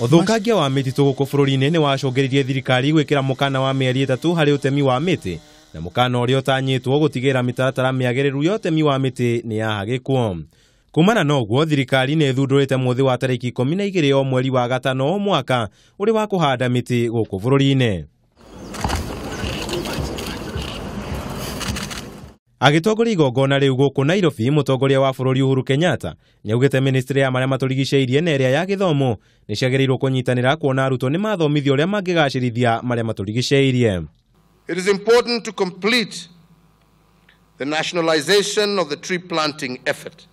Uthukangia wa miti guku bururi-ini ni wacungiririe thirikari gwikira mukana wa mieri 3 hari utemi wa miti, na mukana uria utanyitwo gutigira mitaratara miagiriru ya utemi wa miti ni yahagikwo. Kumana na uguo, thirikari ni ithundurite muthi wa tariki 12 o mweri wa gatano mwaka uri wa kuhanda miti guku bururi-ini. Agitongoria igongona riu guku Nairobi, mutongoria wa bururi Uhuru Kenyatta niaugite ministry ya maria maturigiceirie na iria ya githomo ni ciagiriirwo kunyitanira kuona arutwo ni mathomithio uria mangigacirithia maria maturigiceirie. It is important to complete the nationalization of the tree planting effort.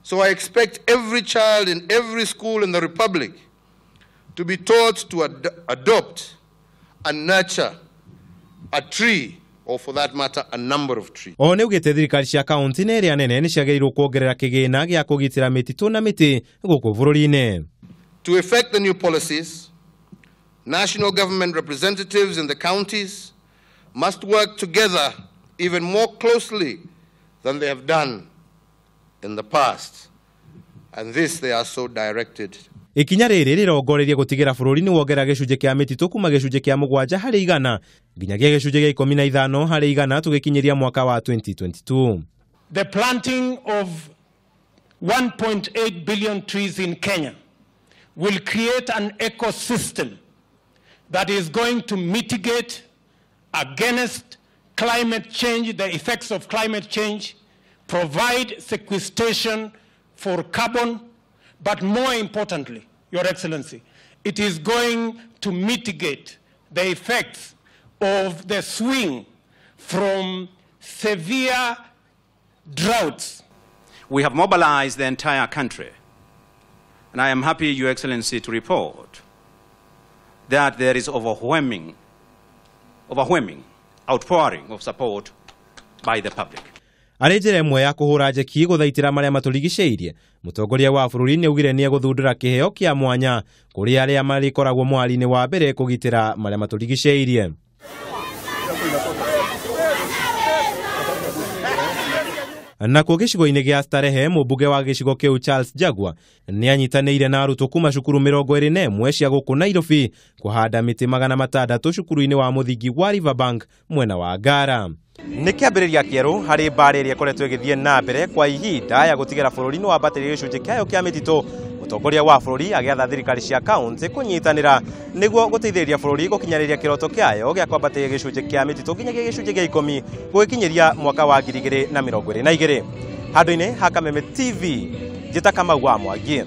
So I expect every child in every school in the Republic to be taught to adopt and nurture a tree, or for that matter, a number of trees. O neugite thirikari cia kaunti na iria nene ni ciagiriirwo kuongerera kigina gia kugitira mititu na miti guku bururi-ini. To effect the new policies, national government representatives in the counties must work together even more closely than they have done in the past, and this they are so directed. Ikinya riri rirongoreria gutigira bururi ni wongera gicunje kia mititu kuma gicunje kia 7 hari 100 nginyagia gicunje gia 15 hari 100 tugikinyiria mwaka wa 2022. The planting of 1.8 billion trees in Kenya will create an ecosystem that is going to mitigate against climate change, the effects of climate change, provide sequestration for carbon, but more importantly, Your Excellency, it is going to mitigate the effects of the swing from severe droughts. We have mobilized the entire country, and I am happy, Your Excellency, to report that there is overwhelming outpouring of support by the public. Ari njira imwe ya kuhura njeki guthaitira maria maturigiceirie, mutongoria wa bururi ni augire ni guthundura kiheo kia mwanya kuri aria marikoragwo mwari-ini wa mbere kugitira maria maturigiceirie. Na kwa gicigo-ini gia Starehe, mubunge wa gicigo kiu Charles Jagwa ni anyitaniire na arutwo kuma cukuru 21 cia guku Nairobi kuhanda miti 600 cukuru-ini wa muthingi wa Riverbank mwena wa Ngara. Ni kiambiriria kieru hari mbara iria ikoretwo igithie na mbere kwa ihinda ya gutigira bururi ni wambatĩrĩria gicunje kiayo kia mititu. Mutongoria wa bururi agiatha thirikari cia kaunti kunyitanira niguo guteithĩrĩria bururi gukinyariria kiroto kiayo gia kwambatĩrĩria gicunje kia mititu nginyagia gicunje gia 10 gugikinyiria mwaka wa 2022. Handu-ini ha Kameme TV, njĩta Kamau wa Mwangi.